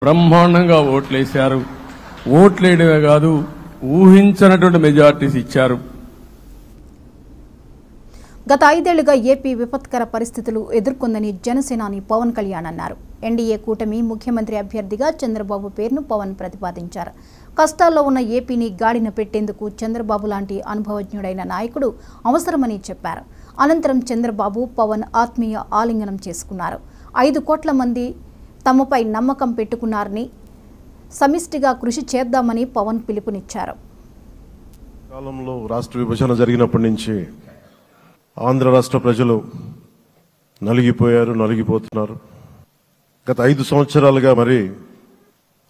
బ్రహ్మాండంగా ఓట్లేశారు. ఓట్లేయడమే కాదు, ఊహించనటువంటి మెజార్టీస్ ఇచ్చారు. గత 5 ఏళ్లుగా ఏపీ విపత్కర పరిస్థితులు ఎదుర్కొందని జనసేనాని పవన్ కళ్యాణ్ అన్నారు. ఎన్డీఏ కూటమి ముఖ్యమంత్రి అభ్యర్థిగా చంద్రబాబు పేరును పవన్ ప్రతిపాదించారు. కష్టాల్లో ఉన్న ఏపీని గాడిన పెట్టేందుకు చంద్రబాబు లాంటి అనుభవజ్ఞుడైన నాయకుడు అవసరమని చెప్పారు. అనంతరం చంద్రబాబు, పవన్ ఆత్మీయ ఆలింగనం చేసుకున్నారు. 5 కోట్ల మంది తమపై నమ్మకం పెట్టుకున్నారని, సమిష్టిగా కృషి చేద్దామని పవన్ పిలుపునిచ్చారు. కాలంలో రాష్ట్ర విభజన జరిగినప్పటి నుంచి ఆంధ్ర రాష్ట్ర ప్రజలు నలిగిపోతున్నారు. గత 5 సంవత్సరాలుగా మరి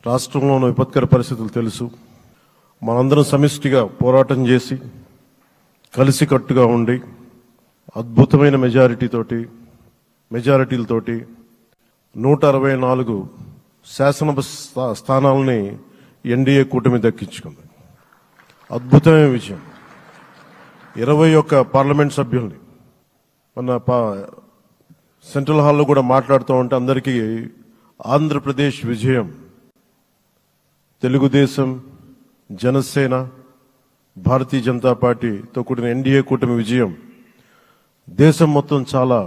రాష్ట్రంలో ఉన్న విపత్కర పరిస్థితులు తెలుసు. మనందరం సమిష్టిగా పోరాటం చేసి కలిసికట్టుగా ఉండి అద్భుతమైన మెజారిటీలతోటి 164 శాసనసభ స్థానాలని ఎన్డీఏ కూటమి దక్కించుకుంది. అద్భుతమైన విజయం. 21 పార్లమెంట్ సభ్యుల్ని మన సెంట్రల్ హాల్లో కూడా మాట్లాడుతూ ఉంటే అందరికీ ఆంధ్రప్రదేశ్ విజయం, తెలుగుదేశం, జనసేన, భారతీయ జనతా పార్టీతో కూడిన ఎన్డీఏ కూటమి విజయం దేశం మొత్తం చాలా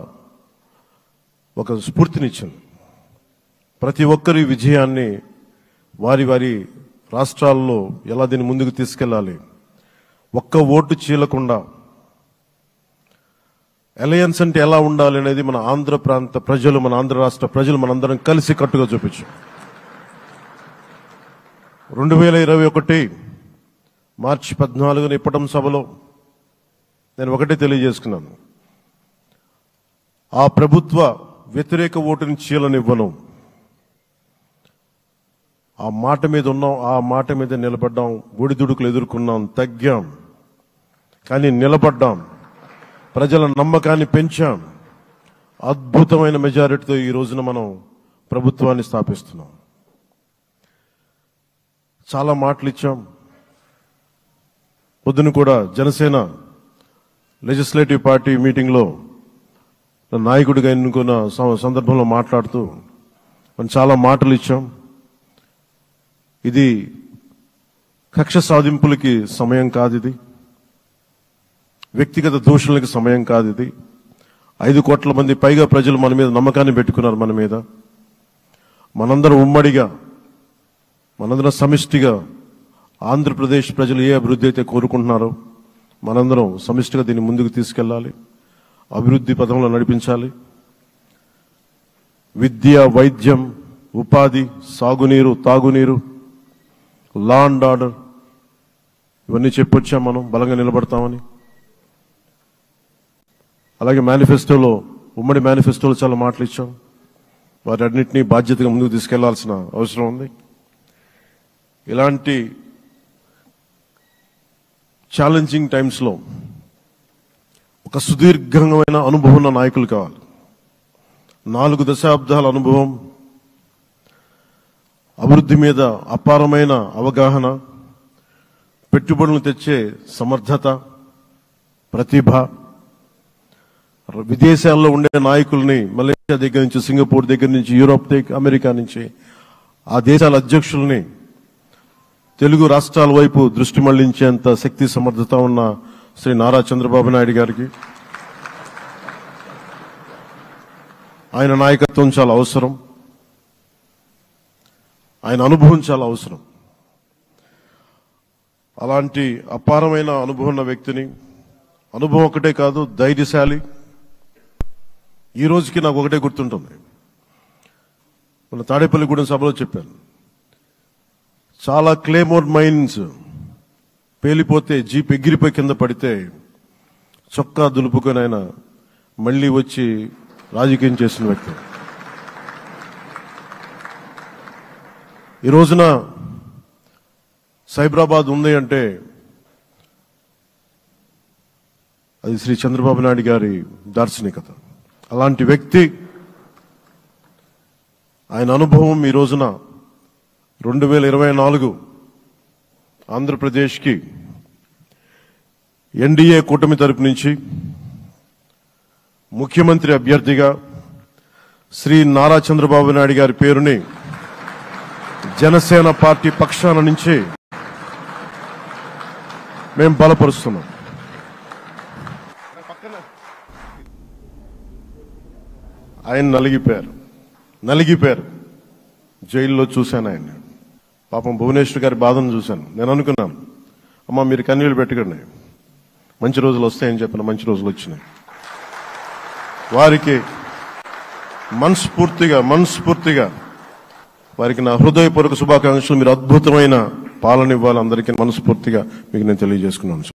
ఒక స్ఫూర్తినిచ్చింది. ప్రతి ఒక్కరి విజయాన్ని వారి రాష్ట్రాల్లో ఎలా దీన్ని ముందుకు తీసుకెళ్లాలి, ఒక్క ఓటు చీలకుండా అలయన్స్ అంటే ఎలా ఉండాలి అనేది మన ఆంధ్ర ప్రాంత ప్రజలు, మన ఆంధ్ర రాష్ట్ర ప్రజలు మనందరం కలిసి కట్టుగా చూపించాం. 2021 మార్చి 14 ఇప్పటం సభలో నేను ఒకటే తెలియజేసుకున్నాను. ఆ ప్రభుత్వ వ్యతిరేక ఓటుని చీలనివ్వను. ఆ మాట మీద ఉన్నాం, ఆ మాట మీద నిలబడ్డాం. ఒడిదుడుకులు ఎదుర్కొన్నాం, తగ్గాం, కానీ నిలబడ్డాం. ప్రజల నమ్మకాన్ని పెంచాం. అద్భుతమైన మెజారిటీతో ఈ రోజున మనం ప్రభుత్వాన్ని స్థాపిస్తున్నాం. చాలా మాటలు ఇచ్చాం. పొద్దున కూడా జనసేన లెజిస్లేటివ్ పార్టీ మీటింగ్లో నాయకుడిగా ఎన్నుకున్న సందర్భంలో మాట్లాడుతూ మనం చాలా మాటలు ఇచ్చాం. ఇది కక్ష సాధింపులకి సమయం కాదు, ఇది వ్యక్తిగత దూషణలకి సమయం కాదు. ఇది 5 కోట్ల మంది పైగా ప్రజలు మన మీద నమ్మకాన్ని పెట్టుకున్నారు. మన మీద మనందరం ఉమ్మడిగా, మనందరం సమిష్టిగా ఆంధ్రప్రదేశ్ ప్రజలు ఏ అభివృద్ధి అయితే కోరుకుంటున్నారో మనందరం సమిష్టిగా దీన్ని ముందుకు తీసుకెళ్లాలి, అభివృద్ధి పథంలో నడిపించాలి. విద్య, వైద్యం, ఉపాధి, సాగునీరు, తాగునీరు, లా అండ్ ఆర్డర్ ఇవన్నీ చెప్పొచ్చాం. మనం బలంగా నిలబడతామని. అలాగే మేనిఫెస్టోలో, ఉమ్మడి మేనిఫెస్టోలో చాలా మాటలు ఇచ్చాం. వాటన్నిటినీ బాధ్యతగా ముందుకు తీసుకెళ్లాల్సిన అవసరం ఉంది. ఇలాంటి ఛాలెంజింగ్ టైమ్స్లో ఒక సుదీర్ఘమైన అనుభవం ఉన్న నాయకులు కావాలి. 4 దశాబ్దాల అనుభవం, అభివృద్ధి మీద అపారమైన అవగాహన, పెట్టుబడులను తెచ్చే సమర్థత, ప్రతిభ. విదేశాల్లో ఉండే నాయకుల్ని, మలేషియా దగ్గర నుంచి, సింగపూర్ దగ్గర నుంచి, యూరోప్ దగ్గర, అమెరికా నుంచి, ఆ దేశాల అధ్యక్షుల్ని తెలుగు రాష్ట్రాల వైపు దృష్టి మళ్లించేంత శక్తి, సమర్థత ఉన్న శ్రీ నారా చంద్రబాబు నాయుడు గారికి ఆయన నాయకత్వం చాలా అవసరం. ఆయన అనుభవం చాలా అవసరం. అలాంటి అపారమైన అనుభవం ఉన్న వ్యక్తిని, అనుభవం ఒకటే కాదు, ధైర్యశాలి. ఈ రోజుకి నాకు ఒకటే గుర్తుంటుంది. మన తాడేపల్లిగూడెం సభలో చెప్పాను. చాలా క్లేమోర్ మైన్స్ పేలిపోతే, జీప్ ఎగిరిపోయి కింద పడితే చొక్కా దులుపుకొని ఆయన మళ్లీ వచ్చి రాజకీయం చేసిన వ్యక్తి. ఈ రోజున సైబరాబాద్ ఉంది అంటే అది శ్రీ చంద్రబాబు నాయుడు గారి దార్శనికత. అలాంటి వ్యక్తి, ఆయన అనుభవం ఈ రోజున 2024 ఆంధ్రప్రదేశ్కి ఎన్డీఏ కూటమి తరపు నుంచి ముఖ్యమంత్రి అభ్యర్థిగా శ్రీ నారా చంద్రబాబు నాయుడు గారి పేరుని జనసేన పార్టీ పక్షాన నుంచి మేము బలపరుస్తున్నాం. ఆయన నలిగిపోయారు. జైల్లో చూశాను ఆయన్ని. పాపం భువనేశ్వర్ గారి బాధను చూశాను. నేను అనుకున్నాను, అమ్మ మీరు కన్నీళ్లు పెట్టకండి, మంచి రోజులు వస్తాయని చెప్పిన మంచి రోజులు వచ్చినాయి. వారికి మనస్ఫూర్తిగా వారికి నా హృదయపూర్వక శుభాకాంక్షలు. మీరు అద్భుతమైన పాలన ఇవ్వాలి అందరికీ మనస్ఫూర్తిగా మీకు నేను తెలియజేసుకున్నాను.